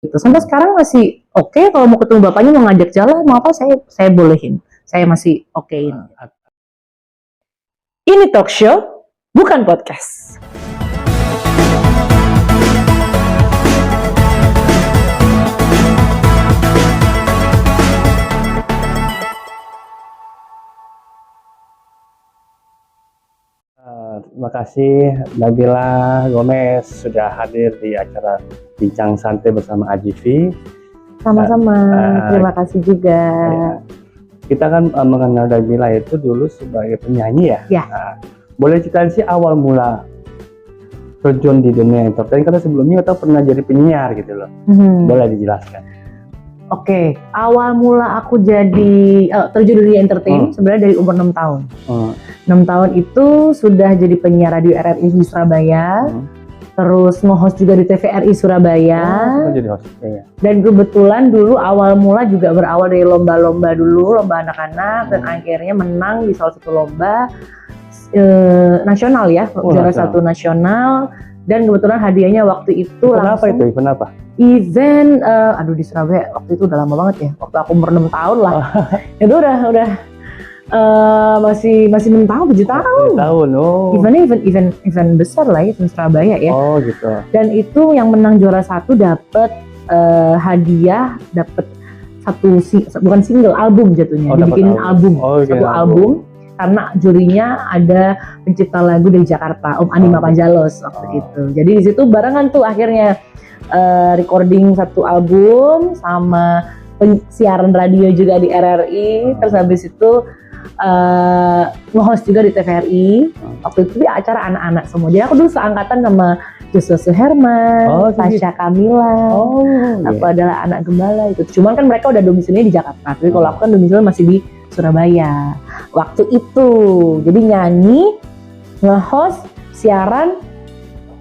gitu. Sampai sekarang masih oke, kalau mau ketemu bapaknya, mau ngajak jalan, mau apa, saya bolehin. Saya masih okein. Ini talk show, bukan podcast. Terima kasih Nabila Gomez sudah hadir di acara Bincang Santai bersama AJV. Sama-sama, terima kasih juga. Ya. Kita kan mengenal Nabila itu dulu sebagai penyanyi ya. Ya. Boleh ceritain sih awal mula terjun di dunia entertain, karena sebelumnya kita pernah jadi penyiar gitu loh. Boleh dijelaskan? Oke, awal mula aku jadi terjun di dunia entertain sebenarnya dari umur 6 tahun. 6 tahun itu sudah jadi penyiar radio RRI di Surabaya, terus nge-host juga di TVRI Surabaya. Jadi host, ya. Dan kebetulan dulu awal mula juga berawal dari lomba-lomba dulu, lomba anak-anak, dan akhirnya menang di salah satu lomba nasional ya, juara satu nasional. Dan kebetulan hadiahnya waktu itu Kenapa itu? Kenapa? Event, di Surabaya waktu itu udah lama banget ya, waktu aku umur 6 tahun lah. Itu udah masih 6 tahun, 7 tahun. 7 tahun, Event besar lah, event Surabaya ya. Oh gitu. Dan itu yang menang juara satu dapat hadiah, dapat bukan single, album jatuhnya. Dibikinin album. Satu album. Karena jurinya ada pencipta lagu dari Jakarta, Om Anima Panjalos waktu itu. Jadi di situ barengan tuh akhirnya recording satu album sama siaran radio juga di RRI. Terus habis itu nge-host juga di TVRI. Waktu itu di acara anak-anak semua. Jadi aku dulu seangkatan sama Joshua Suherman, Tasya Kamila. Aku adalah anak gembala itu. Cuman kan mereka udah domisilinya di Jakarta. Tapi kalau aku kan domisilinya masih di Surabaya waktu itu. Jadi nyanyi, nge-host, siaran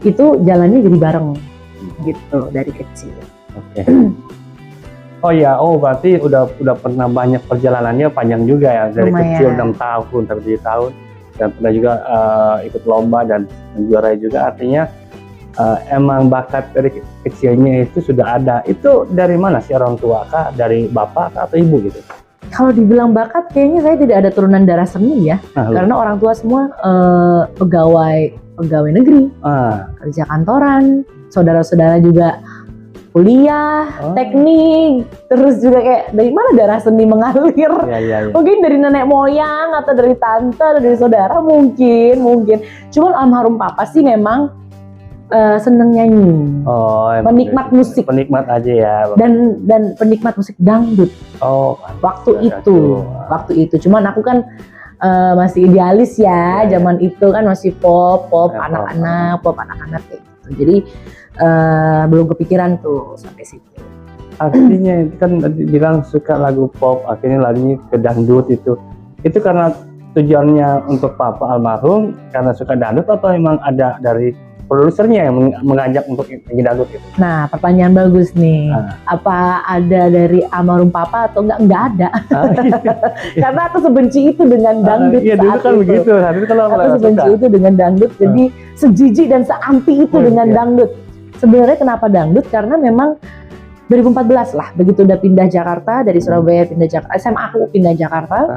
itu jalannya jadi bareng gitu dari kecil. Oke. Berarti udah pernah banyak perjalanannya panjang juga ya, dari kecil 6 tahun sampai 7 tahun, dan pernah juga ikut lomba dan menjuarai juga. Artinya emang bakat dari kecilnya itu sudah ada. Itu dari mana sih, orang tua kah, dari bapak kah, atau ibu gitu? Kalau dibilang bakat, kayaknya saya tidak ada turunan darah seni ya, karena orang tua semua pegawai negeri, kerja kantoran, saudara-saudara juga kuliah, teknik, terus juga kayak dari mana darah seni mengalir? Ya. Mungkin dari nenek moyang atau dari tante atau dari saudara mungkin. Cuman almarhum papa sih memang seneng nyanyi, penikmat musik, penikmat aja ya, dan penikmat musik dangdut. Waktu itu, cuman aku kan masih idealis ya, zaman itu kan masih pop anak-anak kayak gitu. Jadi belum kepikiran tuh sampai situ. Artinya kan bilang suka lagu pop, akhirnya larinya ke dangdut itu karena tujuannya untuk papa almarhum karena suka dangdut, atau memang ada dari produsernya yang mengajak untuk nyanyi dangdut gitu? Nah, pertanyaan bagus nih. Apa ada dari almarhum papa atau enggak ada? Karena aku sebenci itu dengan dangdut. Iya, dulu kan begitu. Aku sebenci itu dengan dangdut. Jadi sejijik dan seanti itu dengan dangdut. Sebenarnya kenapa dangdut? Karena memang 2014 lah, begitu udah pindah Jakarta, dari Surabaya pindah Jakarta, SMA aku pindah Jakarta,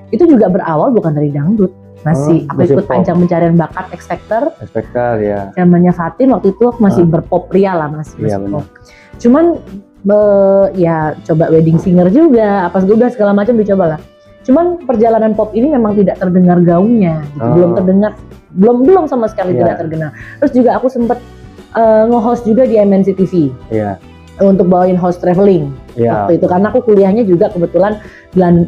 itu juga berawal bukan dari dangdut. Aku ikut ajang pencarian bakat X Factor ya. Zamannya Fatin waktu itu aku masih berpop pria lah, masih pop. Cuman ya coba wedding singer juga, segala macam dicoba lah. Cuman perjalanan pop ini memang tidak terdengar gaungnya, gitu. belum sama sekali tidak terdengar. Terus juga aku sempat nge-host juga di MNC TV. Untuk bawain host traveling waktu itu, karena aku kuliahnya juga kebetulan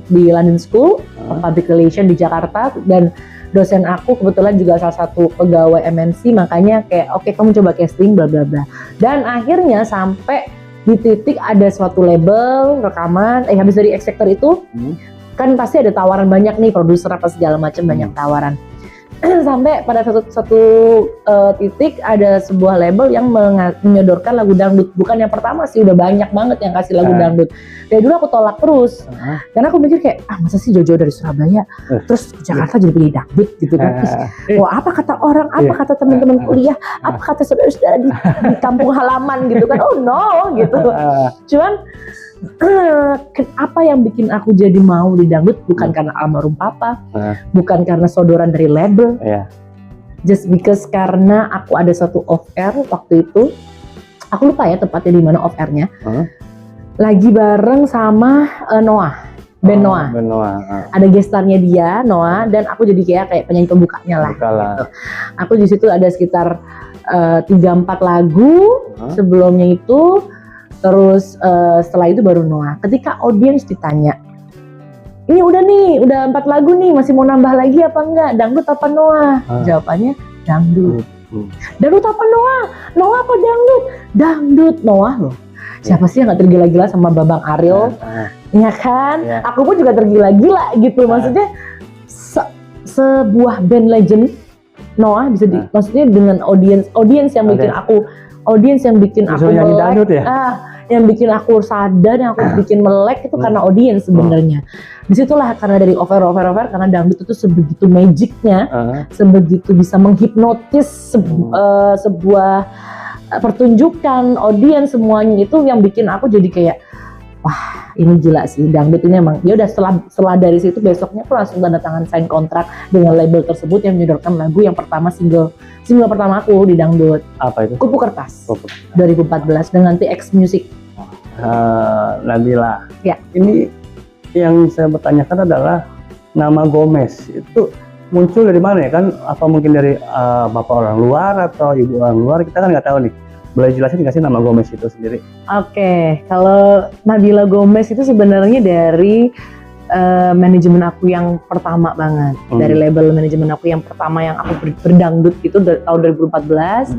di London School of Public Relations di Jakarta, dan dosen aku kebetulan juga salah satu pegawai MNC, makanya kayak oke, kamu coba casting bla bla bla. Dan akhirnya sampai di titik ada suatu label rekaman, habis dari X Factor itu kan pasti ada tawaran banyak nih, produser apa segala macam, banyak tawaran. sampai pada satu titik ada sebuah label yang menyodorkan lagu dangdut. Bukan yang pertama sih, udah banyak banget yang kasih lagu dangdut. Dari dulu aku tolak terus, karena aku mikir kayak masa sih jauh-jauh dari Surabaya terus ke Jakarta jadi pilih dangdut gitu kan. Wah, apa kata orang, apa kata teman-teman kuliah, apa kata saudara-saudara di kampung halaman gitu kan. Oh no gitu. Cuman apa yang bikin aku jadi mau di dangdut bukan karena almarhum papa, bukan karena sodoran dari label, just because karena aku ada suatu off air waktu itu, aku lupa ya tepatnya di mana off airnya, lagi bareng sama Noah, band Noah, ada gestarnya dia Noah, dan aku jadi kayak penyanyi pembukanya lah. Gitu. Aku di situ ada sekitar 3-4 lagu sebelumnya itu. Terus setelah itu baru Noah. Ketika audiens ditanya, ini udah 4 lagu nih, masih mau nambah lagi apa enggak? Dangdut apa Noah? Jawabannya dangdut. Dangdut apa Noah? Noah apa dangdut? Dangdut. Noah loh. Siapa sih yang gak tergila-gila sama Babang Ariel? Ya kan? Aku pun juga tergila-gila gitu. Maksudnya sebuah band legend Noah bisa maksudnya dengan audiens yang bikin aku melek, yang bikin aku sadar, yang aku bikin melek itu karena audiens sebenarnya. Disitulah karena dari over karena dangdut itu sebegitu magicnya, sebegitu bisa menghipnotis sebuah pertunjukan audiens, semuanya itu yang bikin aku jadi kayak wah ini gila sih dangdut ini emang. Ya udah setelah dari situ besoknya aku langsung tanda tangan sign kontrak dengan label tersebut yang menyodorkan lagu yang pertama single pertama aku di dangdut. Apa itu? Kupu Kertas. 2014 dengan TX Music. Nabila. Ya. Ini yang saya bertanyakan adalah nama Gomez itu muncul dari mana ya kan? Apa mungkin dari bapak orang luar atau ibu orang luar? Kita kan nggak tahu nih. Boleh jelasin nggak sih nama Gomez itu sendiri? Oke, kalau Nabila Gomez itu sebenarnya dari manajemen aku yang pertama banget, dari label manajemen aku yang pertama yang aku berdangdut itu dari tahun 2014.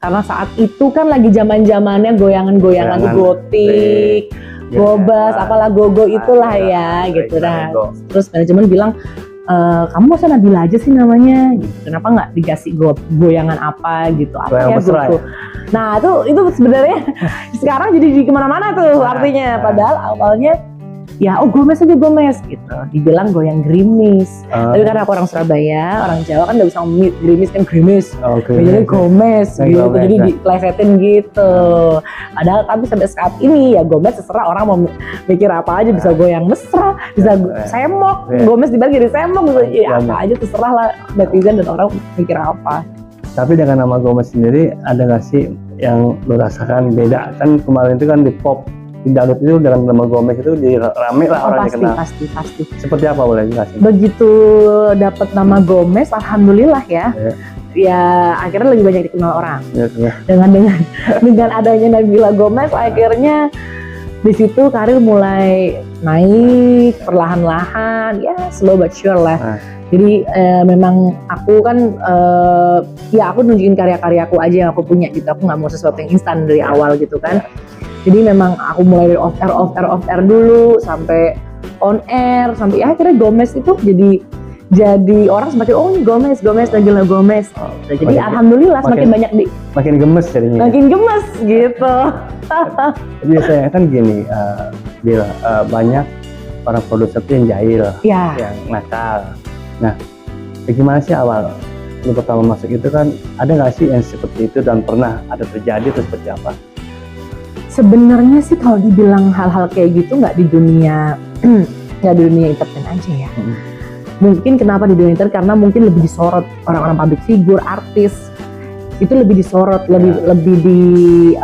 Karena saat itu kan lagi zaman-zamannya goyangan-goyangan tuh gotik, gobas, apalah gogo itulah ya gitu. Nah, terus manajemen bilang kamu masa Nabila aja sih namanya, kenapa nggak dikasih goyangan apa gitu, apa ya gitu. Nah itu sebenarnya sekarang jadi di kemana-mana tuh artinya, padahal awalnya ya Gomez aja Gomez gitu, dibilang goyang gerimis. Tapi karena aku orang Surabaya, orang Jawa kan nggak bisa ngomong gerimis kan gerimis, jadi Gomez gitu, jadi diplesetin gitu. Padahal tapi sampai saat ini ya Gomez terserah orang mau mikir apa aja, bisa goyang mesra, bisa semok, Gomez dibalik jadi semok gitu, ya apa aja terserah lah netizen dan orang mikir apa. Tapi dengan nama Gomez sendiri ada nggak sih yang lo rasakan beda? Kan kemarin itu kan di pop, di dangdut itu dengan nama Gomez itu jadi rame lah orang dikenal. Pasti. Seperti apa boleh jelasin? Begitu dapat nama Gomez, alhamdulillah ya. Ya akhirnya lebih banyak dikenal orang. Dengan adanya Nabila Gomez, akhirnya di situ karir mulai naik perlahan-lahan, ya slow but sure lah. Jadi memang aku kan ya aku nunjukin karya-karyaku aja yang aku punya gitu. Aku nggak mau sesuatu yang instan dari awal gitu kan. Jadi memang aku mulai dari off air dulu sampai on air, sampai ya akhirnya Gomez itu jadi orang semakin ini Gomez Nabila Gomez. Jadi alhamdulillah semakin banyak makin gemes jadinya. Makin gemes gitu. Biasanya kan gini, Bila banyak para produser yang jahil, yang nakal. Nah, bagaimana sih awal lu pertama masuk itu kan, ada nggak sih yang seperti itu dan pernah ada terjadi atau seperti apa? Sebenarnya sih kalau dibilang hal-hal kayak gitu nggak di dunia entertain aja ya. Mungkin kenapa di dunia entertain, karena mungkin lebih disorot orang-orang public figure, artis itu lebih disorot, lebih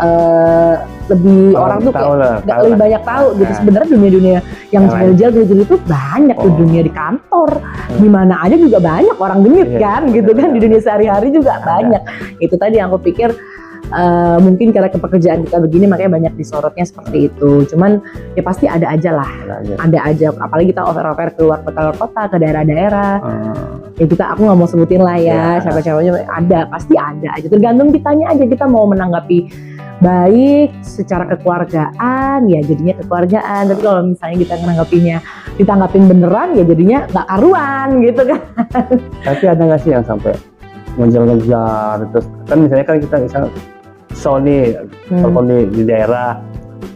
orang tuh kayak lebih banyak tahu gitu. Sebenarnya dunia yang jahil-jahil itu banyak tuh, dunia di kantor, di mana aja juga banyak orang genit kan gitu kan, di dunia sehari-hari juga banyak. Itu tadi yang aku pikir mungkin karena pekerjaan kita begini makanya banyak disorotnya seperti itu. Cuman ya pasti ada aja lah, ada aja. Apalagi kita over keluar kota ke daerah-daerah. Ya aku nggak mau sebutin lah ya siapa-siapanya, pasti ada aja. Tergantung kitanya aja, kita mau menanggapi baik secara kekeluargaan ya jadinya kekeluargaan, tapi kalau misalnya kita ditanggapin beneran ya jadinya nggak karuan gitu kan. Tapi ada nggak sih yang sampai ngejar-ngejar, terus kan misalnya kan kita show nih di daerah,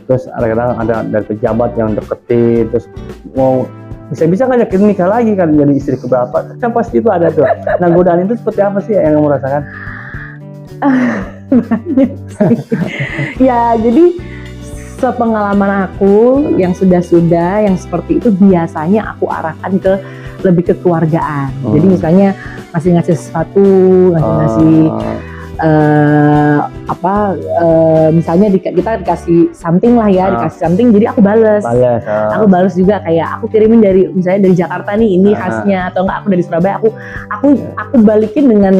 terus kadang-kadang ada dari pejabat yang deketin, terus mau bisa ngajakin nikah lagi kan, jadi istri keberapa kan pasti itu ada tuh. Nah godaan itu seperti apa sih yang kamu rasakan? Banyak sih. Ya jadi sepengalaman aku yang sudah yang seperti itu biasanya aku arahkan ke lebih kekeluargaan. Jadi misalnya ngasih sesuatu, ngasih misalnya kita dikasih something lah ya, dikasih something, jadi aku bales. Aku bales juga, kayak aku kirimin misalnya dari Jakarta nih ini khasnya, atau enggak aku dari Surabaya, aku balikin dengan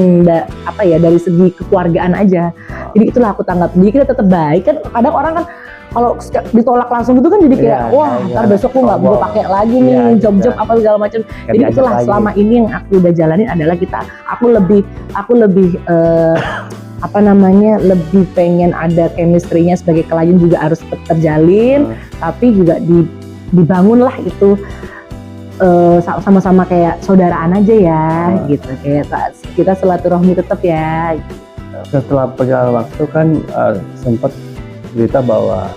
dari segi kekeluargaan aja. Jadi itulah aku tanggap. Jadi kita tetap baik kan. Kadang orang kan kalau ditolak langsung gitu kan jadi kayak ntar besok gue nggak mau pakai lagi nih job apa segala macam. Jadi itulah selama ini yang aku udah jalanin adalah aku lebih lebih pengen ada chemistry-nya sebagai klien juga harus terjalin, tapi juga dibangun lah itu sama-sama kayak saudaraan aja ya, gitu. Kayak kita silaturahmi tetap ya. Gitu. Setelah perjalanan waktu kan sempat cerita bahwa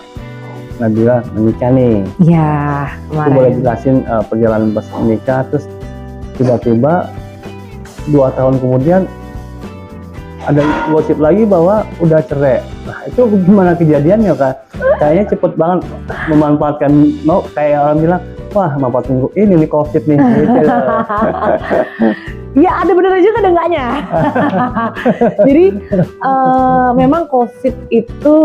Nabila menikah nih. Iya, kemarin. Aku boleh jelasin perjalanan pas menikah, terus tiba-tiba 2 tahun kemudian ada gosip lagi bahwa udah cerai. Nah itu gimana kejadiannya kan? Kayaknya cepet banget memanfaatkan, kayak orang bilang, wah manfaatin ini nih COVID nih. Gitu. Ya ada bener aja ada enggaknya. Jadi memang COVID itu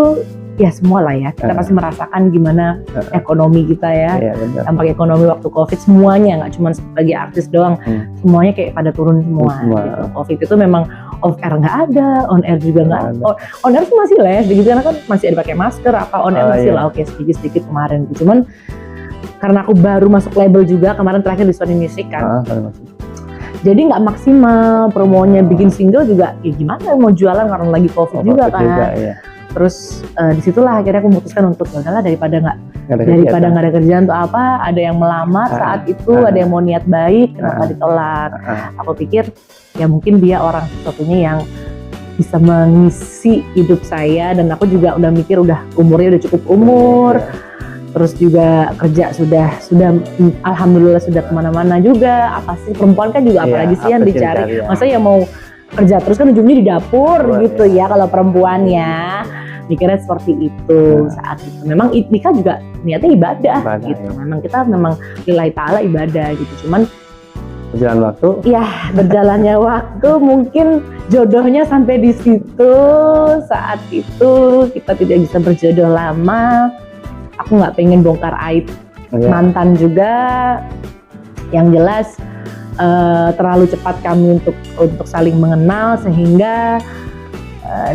ya semua lah ya, kita pasti merasakan gimana ekonomi kita ya, dampak ekonomi waktu COVID semuanya, nggak cuma sebagai artis doang, semuanya kayak pada turun semua. Gitu. COVID itu memang off air nggak ada, on air juga nggak ada. On air sih masih gitu karena kan masih ada pakai masker on air masih lah, oke sedikit kemarin. Cuman karena aku baru masuk label juga kemarin terakhir di Sony Music kan. Jadi nggak maksimal promonya, bikin single juga ya gimana mau jualan karena lagi COVID juga kan. Terus disitulah akhirnya aku memutuskan untuk ya udahlah daripada nggak ada kerjaan untuk apa, ada yang melamar saat itu, ada yang mau niat baik, kenapa ditolak? Aku pikir ya mungkin dia orang satunya yang bisa mengisi hidup saya, dan aku juga udah mikir umurnya udah cukup umur. Terus juga kerja sudah alhamdulillah sudah kemana-mana juga. Apa sih perempuan kan juga apalagi sih yang dicari. Masa ya mau kerja terus kan ujungnya di dapur gitu ya kalau perempuan ya. Mikirnya seperti itu saat itu. Memang nikah juga niatnya ibadah gitu. Ya. Memang kita lillahi ta'ala ibadah gitu. Cuman berjalan waktu. Ya, berjalannya waktu mungkin jodohnya sampai di situ. Saat itu kita tidak bisa berjodoh lama. Aku nggak pengen bongkar aib mantan juga. Yang jelas terlalu cepat kami untuk saling mengenal sehingga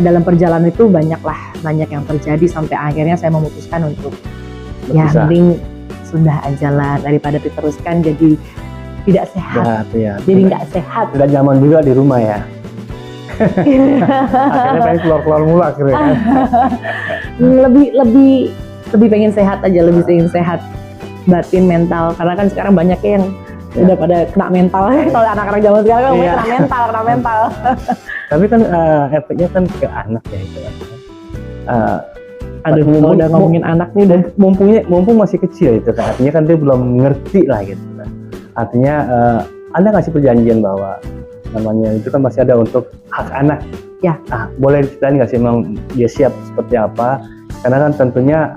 dalam perjalanan itu banyak yang terjadi sampai akhirnya saya memutuskan untuk mending sudah aja lah daripada diteruskan jadi tidak sehat. Jadi nggak sehat. Tidak nyaman juga di rumah ya. Akhirnya pengen keluar mulu akhirnya. Lebih pengen sehat aja, lebih pengen sehat batin, mental, karena kan sekarang banyak yang udah pada kena mental. Kalau anak-anak zaman sekarang kan kena mental. Tapi kan efeknya kan ke anak ya itu. Kalau udah ngomongin anak nih, dan mumpung masih kecil itu kan, artinya kan dia belum ngerti lah gitu. Artinya Anda ngasih perjanjian bahwa namanya itu kan masih ada untuk hak anak. Ya. Boleh diceritain nggak sih memang dia siap seperti apa? Karena kan tentunya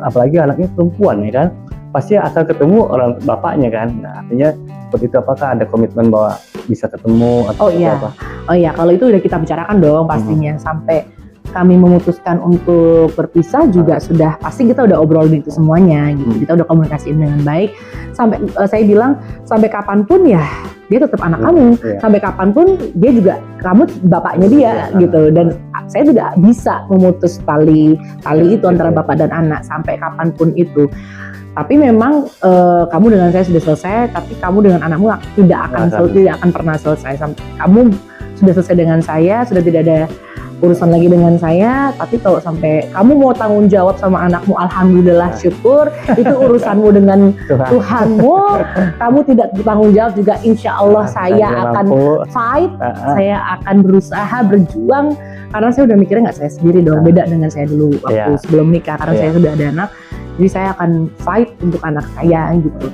apalagi anaknya perempuan ya kan, pasti akan ketemu orang bapaknya kan. Nah, artinya seperti itu, apakah ada komitmen bahwa bisa ketemu atau apa? Oh iya, kalau itu udah kita bicarakan dong pastinya. Sampai kami memutuskan untuk berpisah juga sudah pasti kita udah obrolin itu semuanya gitu. Kita udah komunikasiin dengan baik. Sampai saya bilang sampai kapanpun ya dia tetap anak kamu. Sampai kapanpun dia juga kamu bapaknya dia gitu. Dan saya tidak bisa memutus tali itu antara bapak dan anak sampai kapanpun itu. Tapi memang kamu dengan saya sudah selesai, tapi kamu dengan anakmu tidak akan pernah selesai. Kamu sudah selesai dengan saya, sudah tidak ada urusan lagi dengan saya, tapi kalau sampai kamu mau tanggung jawab sama anakmu, alhamdulillah syukur, itu urusanmu dengan Tuhanmu. Kamu tidak bertanggung jawab juga, insya Allah saya akan fight, saya akan berusaha berjuang, karena saya udah mikirnya nggak saya sendiri dong, beda dengan saya dulu waktu sebelum nikah, karena saya sudah ada anak, jadi saya akan fight untuk anak saya gitu.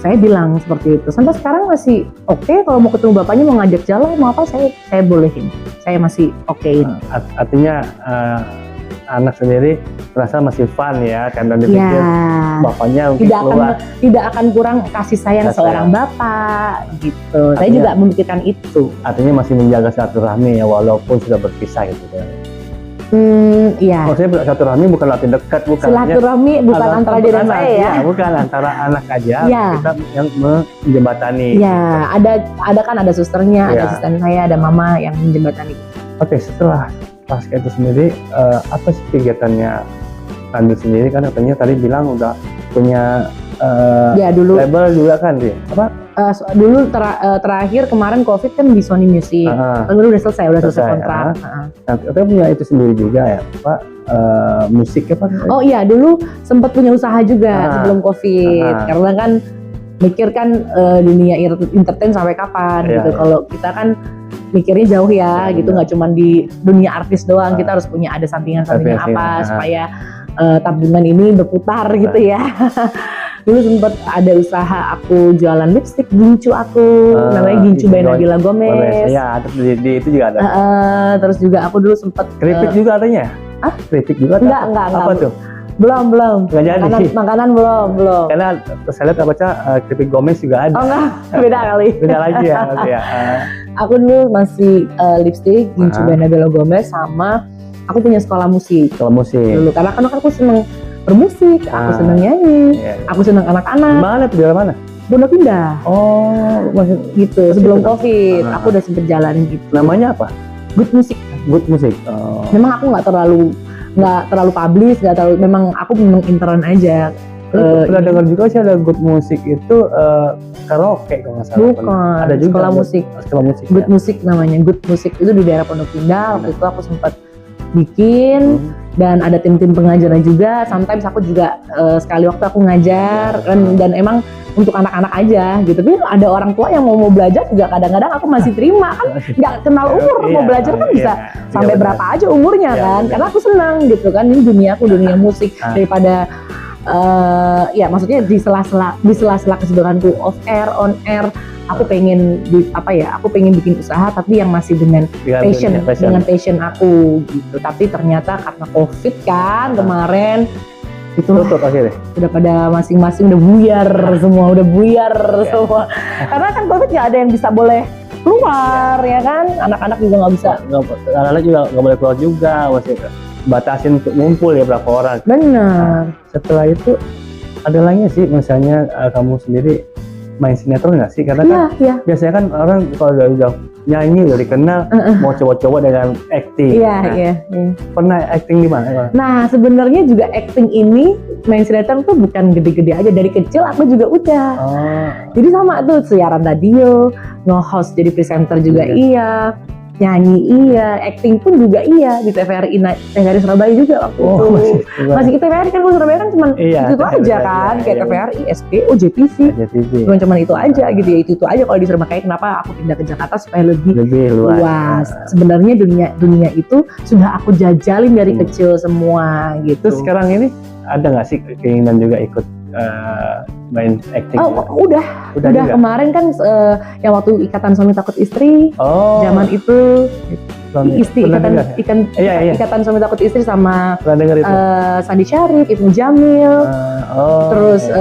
Saya bilang seperti itu. Sampai sekarang masih oke, kalau mau ketemu bapaknya, mau ngajak jalan, mau apa, saya bolehin. Saya masih okein. Artinya anak sendiri merasa masih fun ya, karena dipikir bapaknya tidak akan kurang kasih sayang seorang bapak gitu. Artinya, saya juga memikirkan itu. Artinya masih menjaga silaturahmi ya, walaupun sudah berpisah gitu kan. Iya. Maksudnya silaturahmi bukan arti dekat, bukan. Silaturahmi bukan antara dia dan saya ya. Bukan antara anak aja, kita yang menjembatani. Iya, ada susternya, ada asisten saya, ada mama yang menjembatani. Oke, setelah pasca itu sendiri, apa sih kegiatannya Randy sendiri? Kan katanya tadi bilang udah punya dulu label juga kan dia? Apa? Dulu terakhir kemarin COVID kan di Sony Music, kan udah selesai kontrak. Kita punya itu sendiri juga ya, Pak, musik apa? Oh iya, dulu sempat punya usaha juga sebelum COVID, karena kan mikir kan dunia entertain sampai kapan gitu. Kalau kita kan mikirnya jauh ya, gitu, nggak cuma di dunia artis doang, kita harus punya ada sampingan-sampingan apa supaya tabungan ini berputar gitu ya. Dulu sempat ada usaha aku jualan lipstick gincu namanya Gincu by Nabila Gomez. Iya, terus di itu juga ada. Terus juga aku dulu sempat keripik juga adanya. Keripik juga? Enggak. Apa tuh? Belum. Nggak jadi. Makanan belum. Karena saya lihat keripik Gomez juga ada. Oh enggak, beda kali. Beda lagi ya. Okay, Aku dulu masih lipstick Gincu by Nabila Gomez, sama aku punya sekolah musik. Dulu karena kan aku seneng bermusik, aku seneng nyanyi, aku seneng anak-anak. Di mana? Pondok Indah. Oh, gitu. Sebelum COVID, aku udah sempet jalanin gitu. Namanya apa? Good Music. Oh. Memang aku nggak terlalu publish, memang aku intern aja. Pernah dengar juga sih ada Good Music itu karaoke kalau nggak salah. Bukan. Ada juga sekolah musik. Good Music namanya. Good Music itu di daerah Pondok Indah. Waktu itu aku sempat bikin dan ada tim-tim pengajaran juga. Sometimes aku juga sekali waktu aku ngajar dan emang untuk anak-anak aja gitu. Tapi ada orang tua yang mau belajar juga, kadang-kadang aku masih terima, kan nggak kenal umur, mau belajar kan bisa sampai berapa aja umurnya kan. Karena aku senang gitu kan, ini dunia musik, daripada maksudnya di sela-sela kesibukanku off air, on air, aku pengen bikin usaha tapi yang masih dengan passion aku gitu. Tapi ternyata karena COVID kan kemarin itu tutup akhirnya. Udah pada masing-masing udah buyar semua. Karena kan COVID nggak ada yang bisa boleh keluar ya kan, anak-anak juga nggak bisa. Anak-anak juga nggak boleh keluar juga, masih batasin untuk ngumpul ya berapa orang. Benar. Setelah itu ada lagi sih, misalnya kamu sendiri main sinetron nggak sih? Karena biasanya kan orang kalau udah nyanyi udah dikenal, mau coba-coba dengan acting. Iya. Pernah acting di mana? Nah, sebenarnya juga acting ini, main sinetron tuh bukan gede-gede aja. Dari kecil aku juga udah. Jadi sama tuh, siaran radio, nge-host jadi presenter juga iya. Nyanyi iya, acting pun juga iya di TVRI Surabaya juga waktu itu. Masih TVRI kan, kalau Surabaya kan cuma itu aja kan, kayak TVRI, SPO, JTV. Cuma itu aja gitu ya, itu aja kalau di Surabaya. Kenapa aku pindah ke Jakarta supaya lebih luas. Sebenarnya dunia itu sudah aku jajalin dari kecil semua gitu. Terus sekarang ini ada nggak sih keinginan juga ikut main acting? Udah kemarin kan yang waktu Ikatan Suami Takut Istri, zaman itu Ikatan Suami Takut Istri sama Sandi Syarif, Ibnu Jamil, terus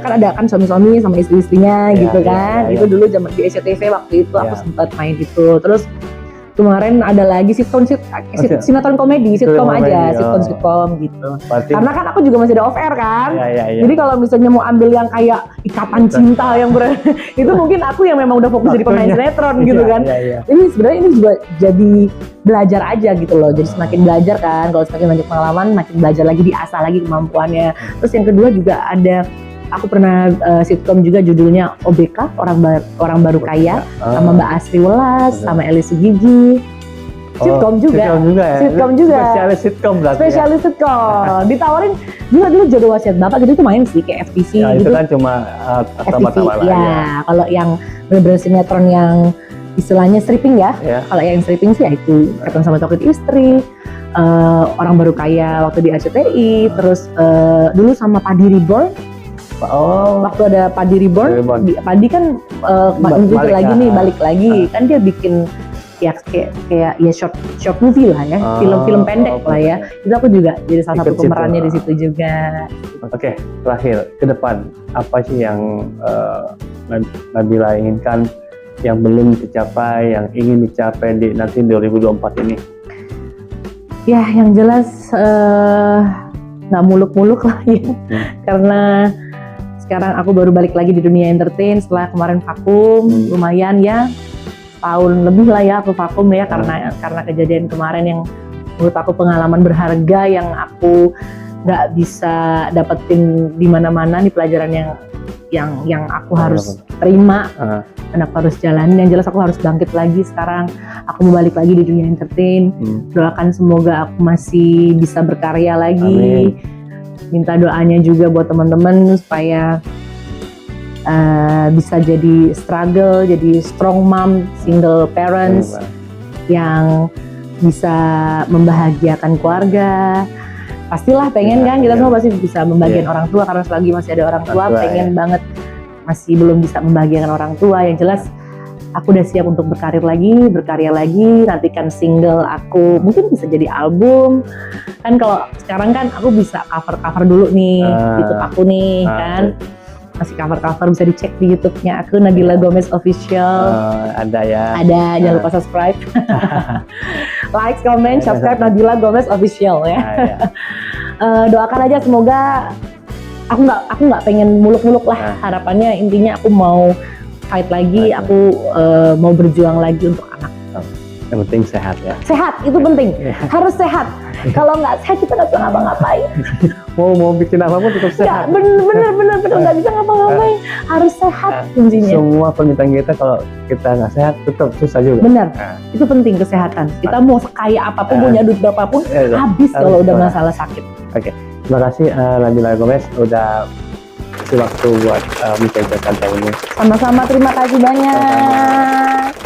kan ada kan suami-suami sama istri-istrinya gitu kan. Itu dulu zaman di SCTV waktu itu aku sempat main itu. Terus kemarin ada lagi sinetron komedi, sitkom gitu. Karena kan aku juga masih ada off air kan. Jadi kalau misalnya mau ambil yang kayak Ikatan Cinta yang itu mungkin aku yang memang udah fokus jadi pemain sinetron gitu kan. Ini sebenarnya ini juga jadi belajar aja gitu loh. Jadi semakin belajar kan, kalau semakin banyak pengalaman makin belajar lagi, diasah lagi kemampuannya. Terus yang kedua juga ada, aku pernah sitkom juga judulnya OBK, orang baru kaya, sama Mbak Asri Welas, sama Eli Sugigi. Sitkom juga. Sitkom juga ya. Sitkom juga. Spesialis sitkom berarti. Spesialis sitkom. Ditawarin juga dulu Jodoh Wasiat Bapak gitu tuh main sih kayak FTC Ya, gitu. itu kan cuma FTV. ya. Ya, kalau yang bener-bener sinetron yang istilahnya stripping ya. Ya. Kalau yang stripping sih ya itu Ketemu Sama Coklat Istri, Orang Baru Kaya waktu di RCTI, terus dulu sama Padi Reborn. Oh, Waktu ada Padi Reborn, Padi kan balik lagi. Kan dia bikin ya kayak ya short movie lah ya, film-film pendek lah ya. Itu aku juga jadi salah satu pemerannya di situ juga. Oke, terakhir ke depan apa sih yang Nabila inginkan, yang belum tercapai, yang ingin dicapai di nanti 2024 ini? Ya, yang jelas nggak muluk-muluk lah ya, karena sekarang aku baru balik lagi di dunia entertain setelah kemarin vakum, lumayan ya, tahun lebih lah ya aku vakum ya, karena kejadian kemarin yang menurut aku pengalaman berharga yang aku nggak bisa dapetin di mana-mana, nih pelajaran yang aku harus terima dan aku harus jalanin. Yang jelas aku harus bangkit lagi sekarang, aku mau balik lagi di dunia entertain. Doakan semoga aku masih bisa berkarya lagi. Amin. Minta doanya juga buat teman-teman supaya bisa jadi struggle, jadi strong mom, single parents yang bisa membahagiakan keluarga. Pastilah pengen kan, kita semua pasti bisa membahagiakan orang tua, karena selagi masih ada orang tua pengen banget, masih belum bisa membahagiakan orang tua. Yang jelas aku udah siap untuk berkarya lagi, nantikan single aku, mungkin bisa jadi album. Kan kalau sekarang kan aku bisa cover dulu nih, YouTube aku nih kan. Masih cover bisa dicek di YouTube-nya aku, Nabila Gomez Official. Ada ya. Ada, jangan lupa subscribe. Like, comment, subscribe Nabila Gomez Official ya. Doakan aja semoga aku nggak pengen muluk-muluk lah. Harapannya intinya aku mau fight lagi, aku mau berjuang lagi untuk anak. Yang penting sehat ya. Sehat itu penting, harus sehat. Kalau nggak sehat kita nggak bisa ngapa-ngapain. Mau bikin apapun tetap sehat. Bener nggak bisa ngapa-ngapain. Harus sehat kuncinya. Semua permintaan kita kalau kita nggak sehat tetap susah juga. Bener, itu penting kesehatan. Kita mau sekaya apapun, punya duit berapapun, habis kalau udah masalah sakit. Oke, terima kasih Nabila Gomez udah kasih waktu buat bincang-bincang ini. Sama-sama, terima kasih banyak.